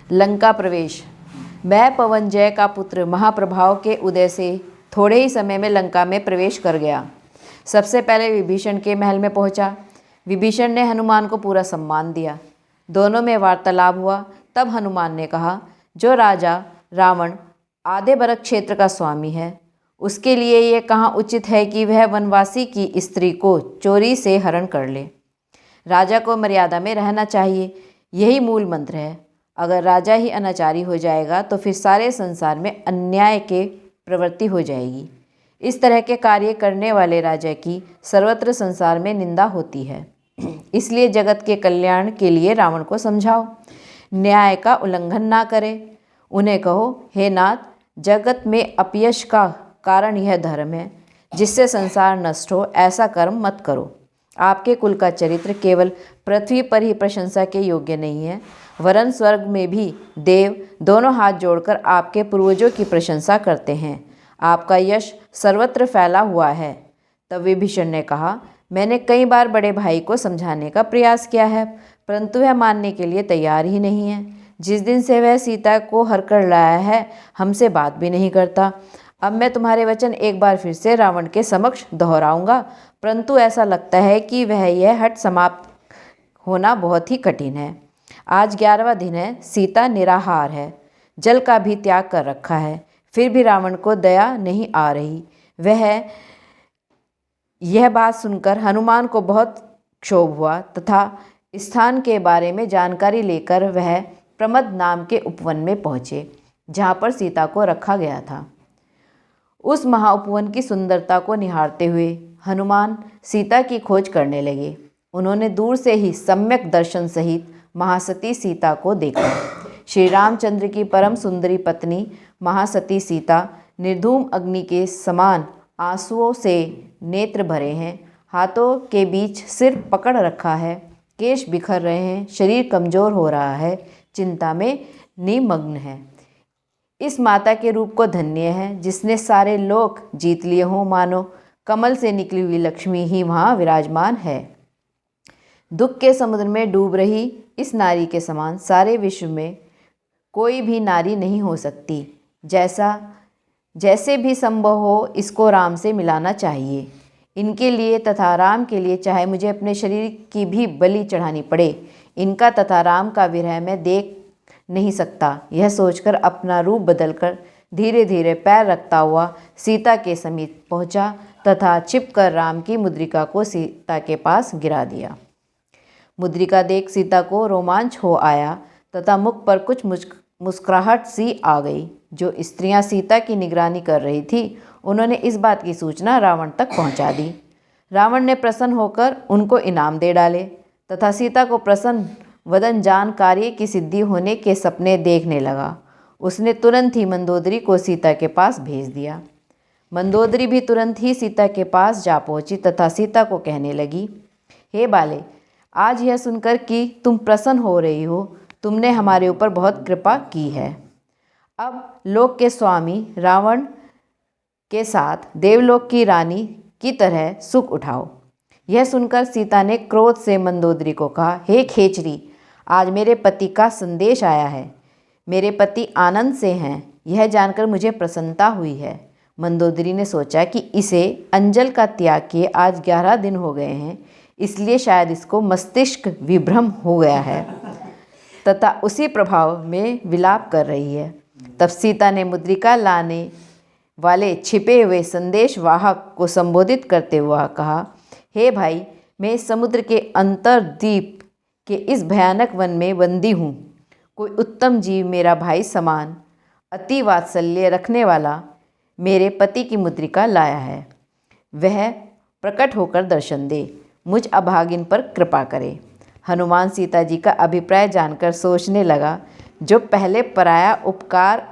लंका प्रवेश। मैं पवनजय का पुत्र महाप्रभाव के उदय से थोड़े ही समय में लंका में प्रवेश कर गया। सबसे पहले विभीषण के महल में पहुंचा। विभीषण ने हनुमान को पूरा सम्मान दिया। दोनों में वार्तालाप हुआ। तब हनुमान ने कहा, जो राजा रावण आधे भरत क्षेत्र का स्वामी है, उसके लिए ये कहाँ उचित है कि वह वनवासी की स्त्री को चोरी से हरण कर ले। राजा को मर्यादा में रहना चाहिए, यही मूल मंत्र है। अगर राजा ही अनाचारी हो जाएगा तो फिर सारे संसार में अन्याय के प्रवृत्ति हो जाएगी। इस तरह के कार्य करने वाले राजा की सर्वत्र संसार में निंदा होती है। इसलिए जगत के कल्याण के लिए रावण को समझाओ, न्याय का उल्लंघन ना करे। उन्हें कहो, हे नाथ, जगत में अपयश का कारण यह धर्म है जिससे संसार नष्ट हो, ऐसा कर्म मत करो। आपके कुल का चरित्र केवल पृथ्वी पर ही प्रशंसा के योग्य नहीं है, वरन स्वर्ग में भी देव दोनों हाथ जोड़कर आपके पूर्वजों की प्रशंसा करते हैं। आपका यश सर्वत्र फैला हुआ है। तब विभीषण ने कहा, मैंने कई बार बड़े भाई को समझाने का प्रयास किया है, परंतु वह मानने के लिए तैयार ही नहीं है। जिस दिन से वह सीता को हर कर लाया है, हमसे बात भी नहीं करता। अब मैं तुम्हारे वचन एक बार फिर से रावण के समक्ष दोहराऊंगा, परंतु ऐसा लगता है कि वह यह हट समाप्त होना बहुत ही कठिन है। आज 11वां दिन है, सीता निराहार है, जल का भी त्याग कर रखा है, फिर भी रावण को दया नहीं आ रही। वह यह बात सुनकर हनुमान को बहुत क्षोभ हुआ तथा स्थान के बारे में जानकारी लेकर वह प्रमद नाम के उपवन में पहुँचे, जहाँ पर सीता को रखा गया था। उस महाउपवन की सुंदरता को निहारते हुए हनुमान सीता की खोज करने लगे। उन्होंने दूर से ही सम्यक दर्शन सहित महासती सीता को देखा। श्री रामचंद्र की परम सुंदरी पत्नी महासती सीता निर्धूम अग्नि के समान आंसुओं से नेत्र भरे हैं, हाथों के बीच सिर पकड़ रखा है, केश बिखर रहे हैं, शरीर कमजोर हो रहा है, चिंता में निमग्न है। इस माता के रूप को धन्य है जिसने सारे लोक जीत लिए हों, मानो कमल से निकली हुई लक्ष्मी ही वहाँ विराजमान है। दुख के समुद्र में डूब रही इस नारी के समान सारे विश्व में कोई भी नारी नहीं हो सकती। जैसे भी संभव हो इसको राम से मिलाना चाहिए। इनके लिए तथा राम के लिए चाहे मुझे अपने शरीर की भी बलि चढ़ानी पड़े, इनका तथा राम का विरह मैं देख नहीं सकता। यह सोचकर अपना रूप बदलकर धीरे धीरे पैर रखता हुआ सीता के समीप पहुंचा तथा छिपकर राम की मुद्रिका को सीता के पास गिरा दिया। मुद्रिका देख सीता को रोमांच हो आया तथा मुख पर कुछ मुस्कुराहट सी आ गई। जो स्त्रियां सीता की निगरानी कर रही थी, उन्होंने इस बात की सूचना रावण तक पहुंचा दी। रावण ने प्रसन्न होकर उनको इनाम दे डाले तथा सीता को प्रसन्न वदन जान कार्य की सिद्धि होने के सपने देखने लगा। उसने तुरंत ही मंदोदरी को सीता के पास भेज दिया। मंदोदरी भी तुरंत ही सीता के पास जा पहुंची तथा सीता को कहने लगी, हे बाले, आज यह सुनकर कि तुम प्रसन्न हो रही हो, तुमने हमारे ऊपर बहुत कृपा की है। अब लोक के स्वामी रावण के साथ देवलोक की रानी की तरह सुख उठाओ। यह सुनकर सीता ने क्रोध से मंदोदरी को कहा, हे खेचरी, आज मेरे पति का संदेश आया है। मेरे पति आनंद से हैं, यह जानकर मुझे प्रसन्नता हुई है। मंदोदरी ने सोचा कि इसे अंजल का त्याग किए आज 11 दिन हो गए हैं, इसलिए शायद इसको मस्तिष्क विभ्रम हो गया है तथा उसी प्रभाव में विलाप कर रही है। तब सीता ने मुद्रिका लाने वाले छिपे हुए संदेश वाहक को संबोधित करते हुए कहा, हे भाई, मैं इस समुद्र के अंतर्द्वीप के इस भयानक वन में बंदी हूँ। कोई उत्तम जीव मेरा भाई समान अति वात्सल्य रखने वाला मेरे पति की मुद्रिका लाया है। वह प्रकट होकर दर्शन दे, मुझ अभागिन पर कृपा करे। हनुमान सीता जी का अभिप्राय जानकर सोचने लगा, जो पहले पराया उपकार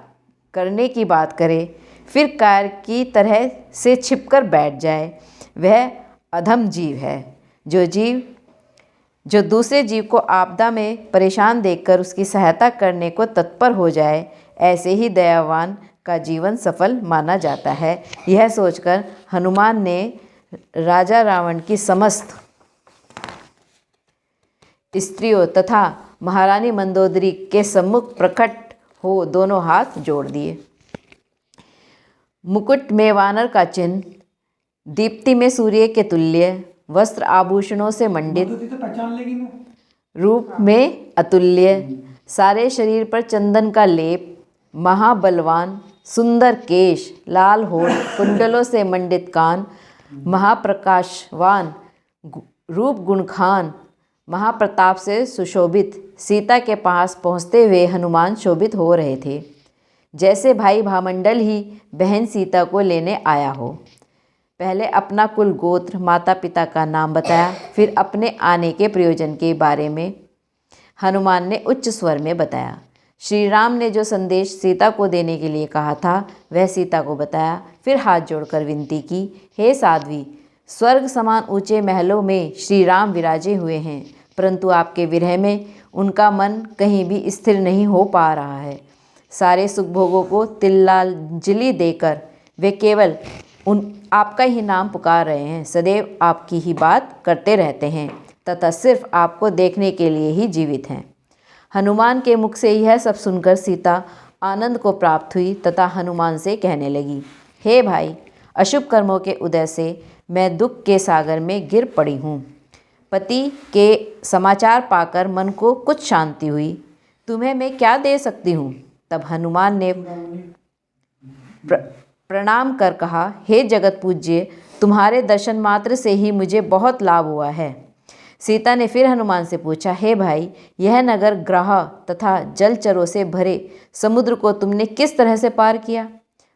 करने की बात करे फिर कार की तरह से छिपकर बैठ जाए, वह अधम जीव है। जो दूसरे जीव को आपदा में परेशान देखकर उसकी सहायता करने को तत्पर हो जाए, ऐसे ही दयावान का जीवन सफल माना जाता है। यह सोचकर हनुमान ने राजा रावण की समस्त स्त्रियों तथा महारानी मंदोदरी के सम्मुख प्रकट हो दोनों हाथ जोड़ दिए। मुकुट में वानर का चिन्ह, दीप्ति में सूर्य के तुल्य, वस्त्र आभूषणों से मंडित, रूप में अतुल्य, सारे शरीर पर चंदन का लेप, महाबलवान, सुंदर केश, लाल होठ, कुंडलों से मंडित कान, महाप्रकाशवान, रूप गुणखान, महाप्रताप से सुशोभित सीता के पास पहुँचते हुए हनुमान शोभित हो रहे थे, जैसे भाई भामंडल ही बहन सीता को लेने आया हो। पहले अपना कुल गोत्र, माता पिता का नाम बताया, फिर अपने आने के प्रयोजन के बारे में हनुमान ने उच्च स्वर में बताया। श्री राम ने जो संदेश सीता को देने के लिए कहा था वह सीता को बताया, फिर हाथ जोड़कर विनती की, हे साध्वी, स्वर्ग समान ऊंचे महलों में श्री राम विराजे हुए हैं, परंतु आपके विरह में उनका मन कहीं भी स्थिर नहीं हो पा रहा है। सारे सुख भोगों को तिलांजलि देकर वे केवल आपका ही नाम पुकार रहे हैं, सदैव आपकी ही बात करते रहते हैं तथा सिर्फ आपको देखने के लिए ही जीवित हैं। हनुमान के मुख से यह सब सुनकर सीता आनंद को प्राप्त हुई तथा हनुमान से कहने लगी, हे भाई, अशुभ कर्मों के उदय से मैं दुख के सागर में गिर पड़ी हूँ। पति के समाचार पाकर मन को कुछ शांति हुई। तुम्हें मैं क्या दे सकती हूँ? तब हनुमान ने प्रणाम कर कहा, हे जगत पूज्य, तुम्हारे दर्शन मात्र से ही मुझे बहुत लाभ हुआ है। सीता ने फिर हनुमान से पूछा, हे भाई, यह नगर ग्रह तथा जलचरों से भरे समुद्र को तुमने किस तरह से पार किया?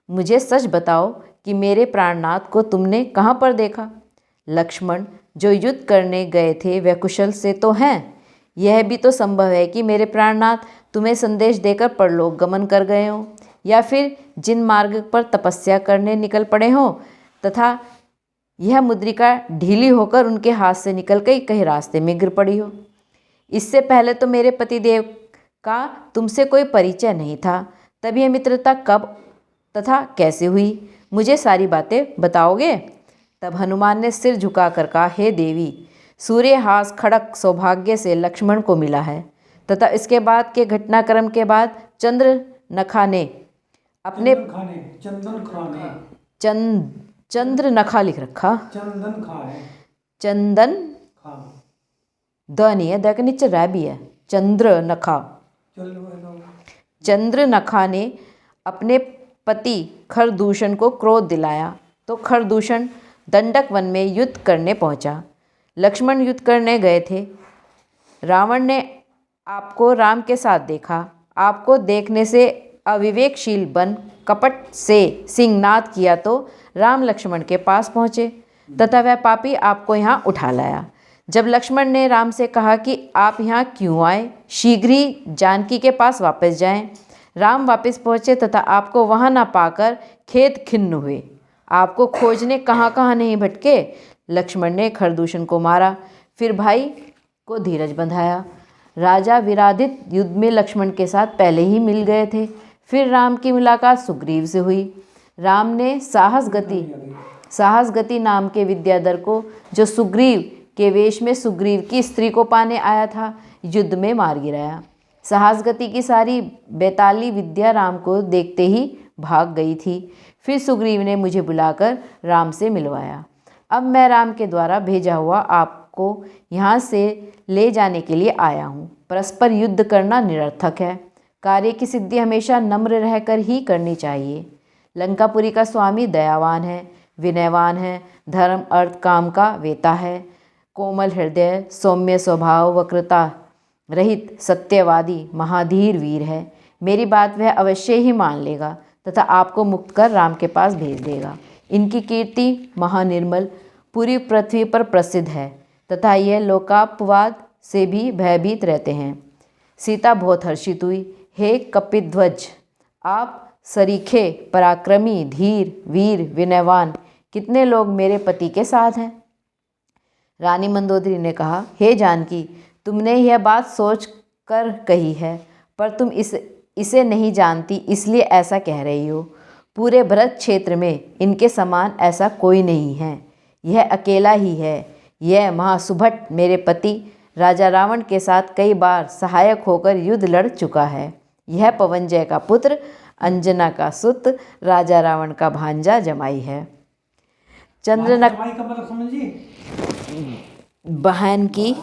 मुझे सच बताओ कि मेरे प्राणनाथ को तुमने कहाँ पर देखा? लक्ष्मण जो युद्ध करने गए थे वह कुशल से तो हैं। यह भी तो संभव है कि मेरे प्राणनाथ तुम्हें संदेश देकर परलोक गमन कर गए हों, या फिर जिन मार्ग पर तपस्या करने निकल पड़े हों तथा यह मुद्रिका ढीली होकर उनके हाथ से निकल गई कहीं रास्ते में गिर पड़ी हो। इससे पहले तो मेरे पतिदेव का तुमसे कोई परिचय नहीं था, तब यह मित्रता कब तथा कैसे हुई? मुझे सारी बातें बताओगे? तब हनुमान ने सिर झुकाकर कहा, हे देवी, सूर्यहास खड़क सौभाग्य से लक्ष्मण को मिला है तथा इसके बाद के घटनाक्रम के बाद चंद्रनखा ने अपने चंद्रनखा लिख रखा, चंदन खा है, चंदन खा द नहीं है, द के नीचे रै भी है, चंद्रनखा। चंद्रनखा ने अपने पति खरदूषण को क्रोध दिलाया तो खरदूषण दंडक वन में युद्ध करने पहुंचा। लक्ष्मण युद्ध करने गए थे। रावण ने आपको राम के साथ देखा। आपको देखने से अविवेकशील बन कपट से सिंहनाद किया तो राम लक्ष्मण के पास पहुँचे तथा वह पापी आपको यहाँ उठा लाया। जब लक्ष्मण ने राम से कहा कि आप यहाँ क्यों आए, शीघ्र ही जानकी के पास वापस जाएं। राम वापस पहुँचे तथा आपको वहाँ ना पाकर खेद खिन्न हुए। आपको खोजने कहाँ कहाँ नहीं भटके। लक्ष्मण ने खरदूषण को मारा, फिर भाई को धीरज बंधाया। राजा विराधित युद्ध में लक्ष्मण के साथ पहले ही मिल गए थे। फिर राम की मुलाकात सुग्रीव से हुई। राम ने साहस गति नाम के विद्याधर को, जो सुग्रीव के वेश में सुग्रीव की स्त्री को पाने आया था, युद्ध में मार गिराया। साहस गति की सारी बैताली विद्या राम को देखते ही भाग गई थी। फिर सुग्रीव ने मुझे बुलाकर राम से मिलवाया। अब मैं राम के द्वारा भेजा हुआ आपको यहाँ से ले जाने के लिए आया हूँ। परस्पर युद्ध करना निरर्थक है। कार्य की सिद्धि हमेशा नम्र रहकर ही करनी चाहिए। लंकापुरी का स्वामी दयावान है, विनयवान है, धर्म अर्थ काम का वेता है, कोमल हृदय, सौम्य स्वभाव, वक्रता रहित, सत्यवादी, महाधीर वीर है। मेरी बात वह अवश्य ही मान लेगा तथा आपको मुक्त कर राम के पास भेज देगा। इनकी कीर्ति महानिर्मल पूरी पृथ्वी पर प्रसिद्ध है तथा यह लोकापवाद से भी भयभीत रहते हैं। सीता बहुत हर्षित हुई। हे कपिध्वज, आप सरीखे, पराक्रमी, धीर, वीर, विनयवान, कितने लोग मेरे पति के साथ हैं? रानी मंदोदरी ने कहा, हे जानकी, तुमने यह बात सोच कर कही है, पर तुम इसे नहीं जानती इसलिए ऐसा कह रही हो। पूरे भरत क्षेत्र में इनके समान ऐसा कोई नहीं है। यह अकेला ही है। यह महासुभट मेरे पति राजा रावण के साथ कई बार सहायक होकर युद्ध लड़ चुका है। यह पवनजय का पुत्र, अंजना का सुत, राजा रावण का भांजा जमाई है। चंद्रनख जमाई का मतलब समझिए, बहन की,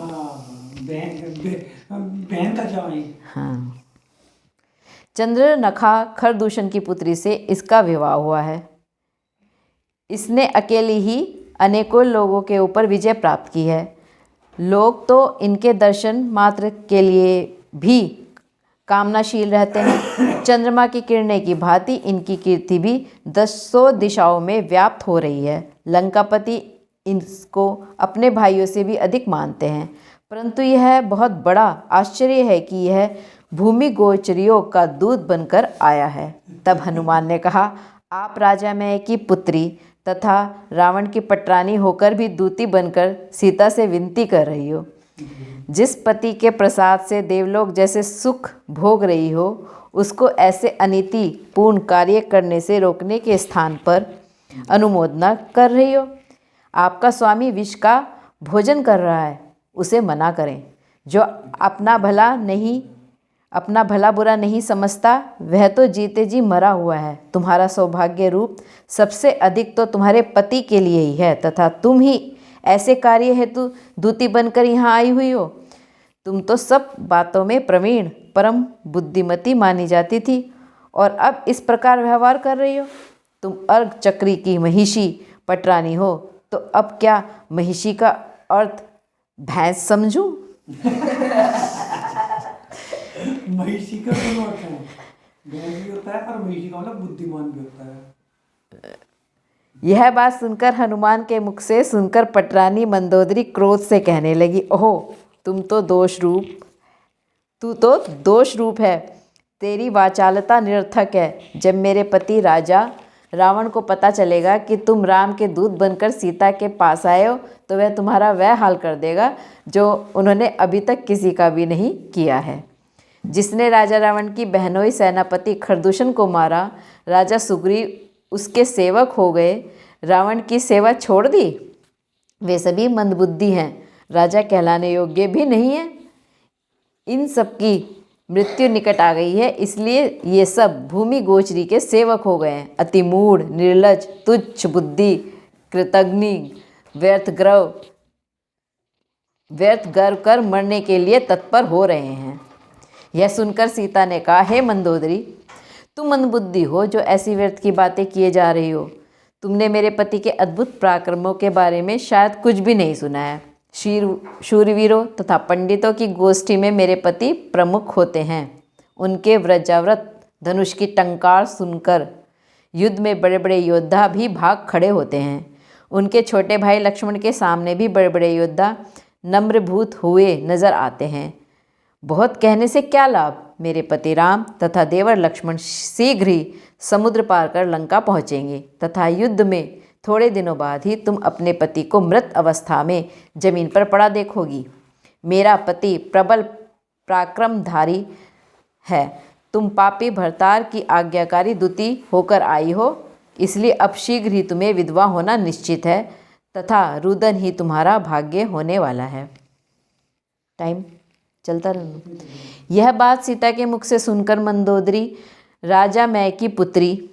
बहन का जमाई। हाँ। चंद्रनखा खरदूषण की पुत्री से इसका विवाह हुआ है। इसने अकेली ही अनेकों लोगों के ऊपर विजय प्राप्त की है। लोग तो इनके दर्शन मात्र के लिए भी कामनाशील रहते हैं। चंद्रमा की किरणें की भांति इनकी कीर्ति भी दसों दिशाओं में व्याप्त हो रही है। लंकापति इसको अपने भाइयों से भी अधिक मानते हैं, परंतु यह बहुत बड़ा आश्चर्य है कि यह भूमि गोचरियों का दूत बनकर आया है। तब हनुमान ने कहा, आप राजा मय की पुत्री तथा रावण की पटरानी होकर भी दूती बनकर सीता से विनती कर रही हो। जिस पति के प्रसाद से देवलोक जैसे सुख भोग रही हो, उसको ऐसे अनीति पूर्ण कार्य करने से रोकने के स्थान पर अनुमोदना कर रही हो। आपका स्वामी विष का भोजन कर रहा है, उसे मना करें। जो अपना भला बुरा नहीं समझता, वह तो जीते जी मरा हुआ है। तुम्हारा सौभाग्य रूप सबसे अधिक तो तुम्हारे पति के लिए ही है, तथा तुम ही ऐसे कार्य हेतु दूती बनकर यहाँ आई हुई हो। तुम तो सब बातों में प्रवीण, परम बुद्धिमती मानी जाती थी, और अब इस प्रकार व्यवहार कर रही हो। तुम अर्घ चक्री की महिषी पटरानी हो, तो अब क्या महिषी का अर्थ भैंस समझूं? महिषी का दोनों अर्थ है, भैंस भी होता है और महिषी का मतलब बुद्धिमान भी होता है। यह बात सुनकर हनुमान के मुख से सुनकर पटरानी मंदोदरी क्रोध से कहने लगी, ओहो, तू तो दोष रूप है। तेरी वाचालता निरर्थक है। जब मेरे पति राजा रावण को पता चलेगा कि तुम राम के दूत बनकर सीता के पास आए हो, तो वह तुम्हारा वह हाल कर देगा जो उन्होंने अभी तक किसी का भी नहीं किया है। जिसने राजा रावण की बहनोई सेनापति खरदूषण को मारा, राजा सुग्रीव उसके सेवक हो गए, रावण की सेवा छोड़ दी। वे सभी मंदबुद्धि हैं, राजा कहलाने योग्य भी नहीं है। इन सब की मृत्यु निकट आ गई है, इसलिए ये सब भूमि गोचरी के सेवक हो गए हैं। अति मूढ़, निर्लज, तुच्छ बुद्धि, कृतघ्नि, व्यर्थ गर्व कर मरने के लिए तत्पर हो रहे हैं। यह सुनकर सीता ने कहा, हे मंदोदरी, तुम मंदबुद्धि हो जो ऐसी व्यर्थ की बातें किए जा रही हो। तुमने मेरे पति के अद्भुत पराक्रमों के बारे में शायद कुछ भी नहीं सुना है। शूरवीरों तथा पंडितों की गोष्ठी में मेरे पति प्रमुख होते हैं। उनके वज्रावृत धनुष की टंकार सुनकर युद्ध में बड़े बड़े योद्धा भी भाग खड़े होते हैं। उनके छोटे भाई लक्ष्मण के सामने भी बड़े बड़े योद्धा नम्रभूत हुए नजर आते हैं। बहुत कहने से क्या लाभ। मेरे पति राम तथा देवर लक्ष्मण शीघ्र ही समुद्र पार कर लंका पहुँचेंगे, तथा युद्ध में थोड़े दिनों बाद ही तुम अपने पति को मृत अवस्था में जमीन पर पड़ा देखोगी। मेरा पति प्रबल पराक्रमधारी है। तुम पापी भरतार की आज्ञाकारी दूती होकर आई हो, इसलिए अब शीघ्र ही तुम्हें विधवा होना निश्चित है, तथा रुदन ही तुम्हारा भाग्य होने वाला है। टाइम चलता रहना। यह बात सीता के मुख से सुनकर मंदोदरी, राजा मय की पुत्री,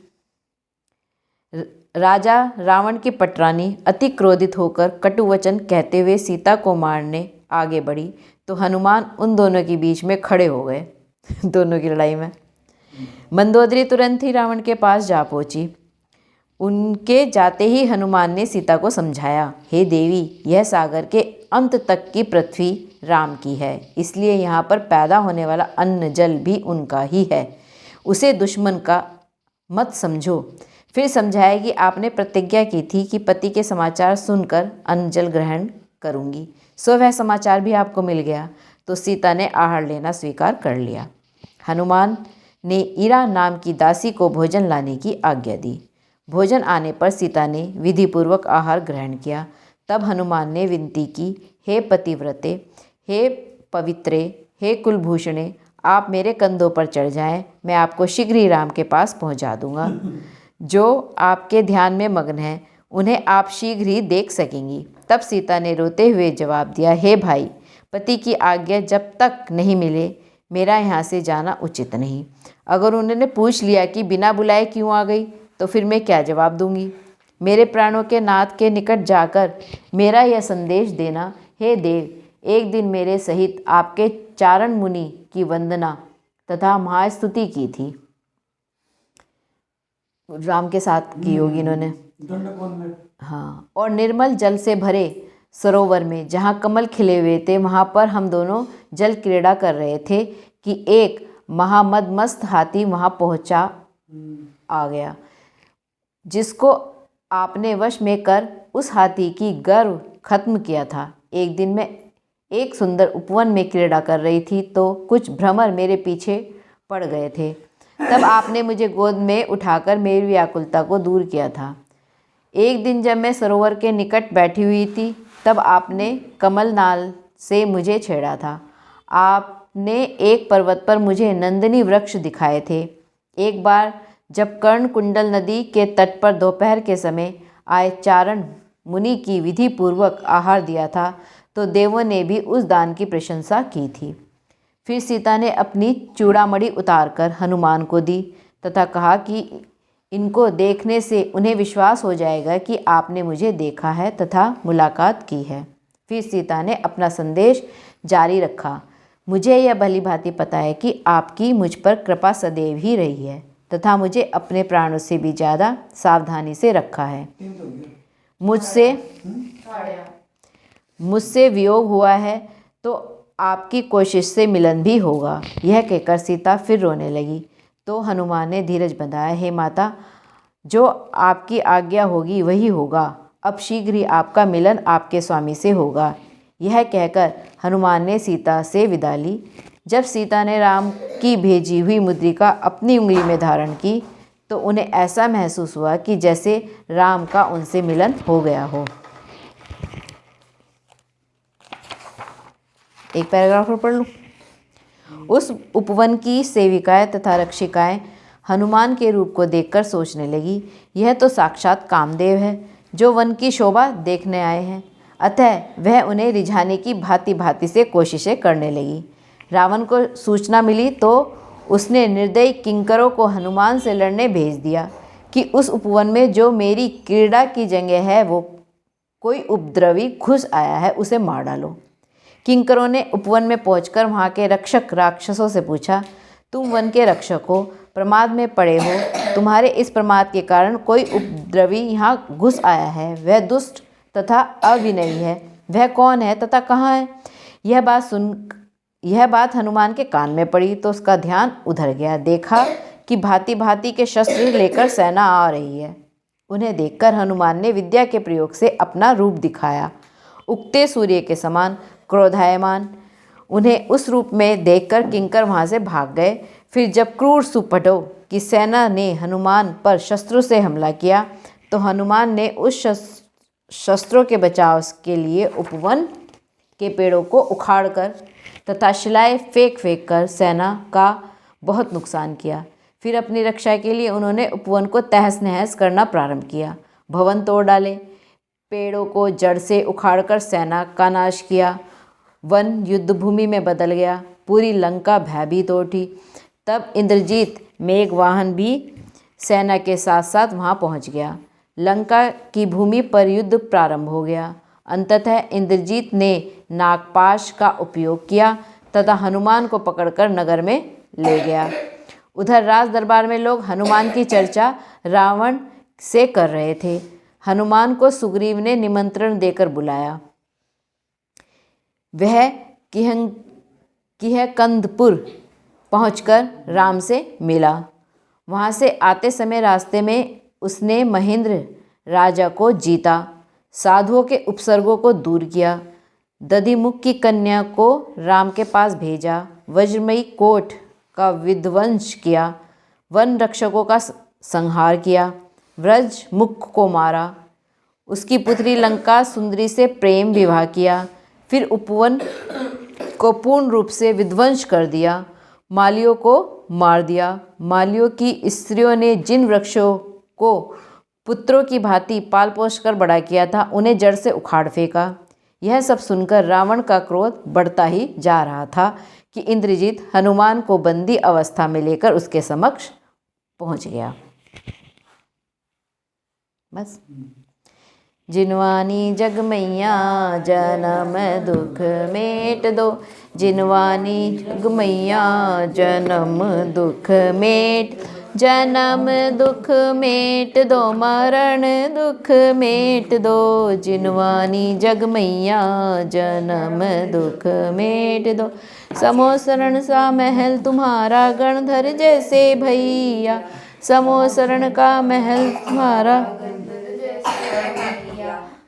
राजा रावण की पटरानी अति क्रोधित होकर कटु वचन कहते हुए सीता को मारने आगे बढ़ी, तो हनुमान उन दोनों के बीच में खड़े हो गए। दोनों की लड़ाई में मंदोदरी तुरंत ही रावण के पास जा पहुंची। उनके जाते ही हनुमान ने सीता को समझाया, हे देवी, यह सागर के अंत तक की पृथ्वी राम की है, इसलिए यहाँ पर पैदा होने वाला अन्न जल भी उनका ही है। उसे दुश्मन का मत समझो। फिर समझाया कि आपने प्रतिज्ञा की थी कि पति के समाचार सुनकर अन्न जल ग्रहण करूँगी, सो वह समाचार भी आपको मिल गया। तो सीता ने आहार लेना स्वीकार कर लिया। हनुमान ने ईरा नाम की दासी को भोजन लाने की आज्ञा दी। भोजन आने पर सीता ने विधिपूर्वक आहार ग्रहण किया। तब हनुमान ने विनती की, हे पतिव्रते, हे पवित्रे, हे कुलभूषणे, आप मेरे कंधों पर चढ़ जाएं, मैं आपको शीघ्र ही राम के पास पहुंचा दूंगा। जो आपके ध्यान में मग्न हैं, उन्हें आप शीघ्र ही देख सकेंगी। तब सीता ने रोते हुए जवाब दिया, हे भाई, पति की आज्ञा जब तक नहीं मिले मेरा यहाँ से जाना उचित नहीं। अगर उन्होंने पूछ लिया कि बिना बुलाए क्यों आ गई, तो फिर मैं क्या जवाब दूंगी। मेरे प्राणों के नाथ के निकट जाकर मेरा यह संदेश देना, हे देव, एक दिन मेरे सहित आपके चारण मुनि की वंदना तथा महास्तुति की थी। राम के साथ की होगी इन्होंने। दंडकवन में। हाँ, और निर्मल जल से भरे सरोवर में जहाँ कमल खिले हुए थे, वहाँ पर हम दोनों जल क्रीड़ा कर रहे थे कि एक महामदमस्त हाथी वहाँ पहुँचा आ गया, जिसको आपने वश में कर उस हाथी की गर्व खत्म किया था। एक दिन मैं एक सुंदर उपवन में क्रीड़ा कर रही थी तो कुछ भ्रमर मेरे पीछे पड़ गए थे। तब आपने मुझे गोद में उठाकर मेरी व्याकुलता को दूर किया था। एक दिन जब मैं सरोवर के निकट बैठी हुई थी, तब आपने कमल नाल से मुझे छेड़ा था। आपने एक पर्वत पर मुझे नंदिनी वृक्ष दिखाए थे। एक बार जब कर्णकुंडल नदी के तट पर दोपहर के समय आए चारण मुनि की विधि पूर्वक आहार दिया था, तो देवों ने भी उस दान की प्रशंसा की थी। फिर सीता ने अपनी चूड़ामणि उतारकर हनुमान को दी तथा कहा कि इनको देखने से उन्हें विश्वास हो जाएगा कि आपने मुझे देखा है तथा मुलाकात की है। फिर सीता ने अपना संदेश जारी रखा, मुझे यह भली भांति पता है कि आपकी मुझ पर कृपा सदैव ही रही है तथा मुझे अपने प्राणों से भी ज़्यादा सावधानी से रखा है। मुझसे वियोग हुआ है तो आपकी कोशिश से मिलन भी होगा। यह कहकर सीता फिर रोने लगी। तो हनुमान ने धीरज बंधाया, हे माता, जो आपकी आज्ञा होगी वही होगा। अब शीघ्र ही आपका मिलन आपके स्वामी से होगा। यह कहकर हनुमान ने सीता से विदा ली। जब सीता ने राम की भेजी हुई मुद्रिका अपनी उंगली में धारण की तो उन्हें ऐसा महसूस हुआ कि जैसे राम का उनसे मिलन हो गया हो। एक पैराग्राफ और पढ़ लूँ। उस उपवन की सेविकाएं तथा रक्षिकाएं हनुमान के रूप को देखकर सोचने लगी, यह तो साक्षात कामदेव है जो वन की शोभा देखने आए हैं। अतः वह उन्हें रिझाने की भांति भांति से कोशिशें करने लगी। रावण को सूचना मिली तो उसने निर्दयी किंकरों को हनुमान से लड़ने भेज दिया कि उस उपवन में जो मेरी क्रीड़ा की जगह है वो कोई उपद्रवी घुस आया है, उसे मार डालो। किंकरों ने उपवन में पहुंचकर वहां के रक्षक राक्षसों से पूछा, तुम वन के रक्षक हो, प्रमाद में पड़े हो, तुम्हारे इस प्रमाद के कारण कोई उपद्रवी यहाँ घुस आया है। वह दुष्ट तथा अविनयी है। वह कौन है तथा कहाँ है? यह बात हनुमान के कान में पड़ी तो उसका ध्यान उधर गया। देखा कि भांति भांति के शस्त्र लेकर सेना आ रही है। उन्हें देखकर हनुमान ने विद्या के प्रयोग से अपना रूप दिखाया, उगते सूर्य के समान क्रोधायमान। उन्हें उस रूप में देखकर किंकर वहाँ से भाग गए। फिर जब क्रूर सुपटों की सेना ने हनुमान पर शस्त्रों से हमला किया तो हनुमान ने उस शस्त्रों के बचाव के लिए उपवन के पेड़ों को उखाड़कर तथा शिलाएं फेंक कर सेना का बहुत नुकसान किया। फिर अपनी रक्षा के लिए उन्होंने उपवन को तहस नहस करना प्रारंभ किया, भवन तोड़ डाले, पेड़ों को जड़ से उखाड़कर सेना का नाश किया। वन युद्धभूमि में बदल गया, पूरी लंका भयभीत उठी। तब इंद्रजीत मेघवाहन भी सेना के साथ साथ वहां पहुंच गया। लंका की भूमि पर युद्ध प्रारंभ हो गया। अंततः इंद्रजीत ने नागपाश का उपयोग किया तथा हनुमान को पकड़कर नगर में ले गया। उधर राज दरबार में लोग हनुमान की चर्चा रावण से कर रहे थे। हनुमान को सुग्रीव ने निमंत्रण देकर बुलाया। वह किहकंदपुर पहुंचकर राम से मिला। वहां से आते समय रास्ते में उसने महेंद्र राजा को जीता, साधुओं के उपसर्गों को दूर किया, दधिमुख की कन्या को राम के पास भेजा, वज्रमयी कोट का विध्वंस किया, वन रक्षकों का संहार किया, व्रज मुख को मारा, उसकी पुत्री लंका सुंदरी से प्रेम विवाह किया, फिर उपवन को पूर्ण रूप से विध्वंस कर दिया, मालियों को मार दिया। मालियों की स्त्रियों ने जिन वृक्षों को पुत्रों की भांति पाल पोष कर बड़ा किया था उन्हें जड़ से उखाड़ फेंका। यह सब सुनकर रावण का क्रोध बढ़ता ही जा रहा था कि इंद्रजीत हनुमान को बंदी अवस्था में लेकर उसके समक्ष पहुंच गया। बस। जिनवानी जग मैया जन्म दुख मेट दो, जिनवानी जग मैया जन्म दुख मेट, जन्म दुख मेट दो, मरण दुख मेट दो, जिनवानी जग मैया जन्म दुख मेट दो। समो शरण सा महल तुम्हारा, गणधर जैसे भैया, समो शरण का महल तुम्हारा,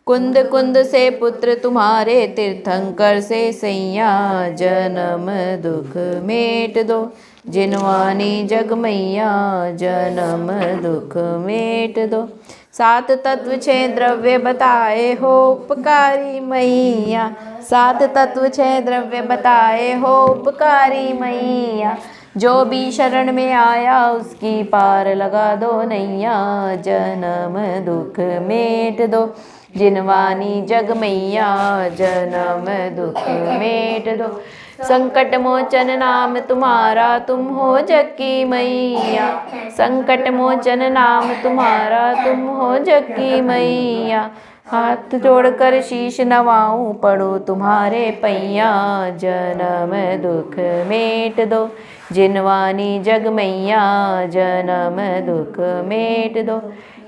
कुंद कुंद से पुत्र तुम्हारे, तीर्थंकर से सैया, जन्म दुख मेट दो, जिनवानी जग मैया जन्म दुख मेट दो। सात तत्व छह द्रव्य बताए हो उपकारी मैया, सात तत्व छह द्रव्य बताए हो उपकारी मैया, जो भी शरण में आया उसकी पार लगा दो नैया, जन्म दुख मेट दो, जिनवानी जग मैया जन्म दुख मेट दो। संकट मोचन नाम तुम्हारा, तुम हो जग की मैया, संकट मोचन नाम तुम्हारा, तुम हो जग की मैया, हाथ जोड़कर शीश नवाऊं पड़ो तुम्हारे पैया, जन्म दुख मेट दो, जिनवानी जग मैया जन्म दुख मेट दो।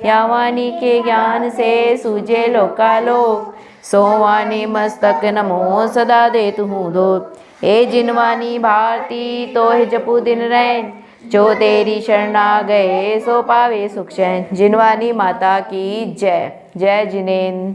यावानी के ज्ञान से सूझे लोकालोक, सोवानी मस्तक नमो सदा देतु हूँ दो। हे जिनवानी भारती तोहे जपू दिन रैन, जो तेरी शरण आ गए सो पावे सुख चैन। जिनवानी माता की जय। जय जिनेन्द्र।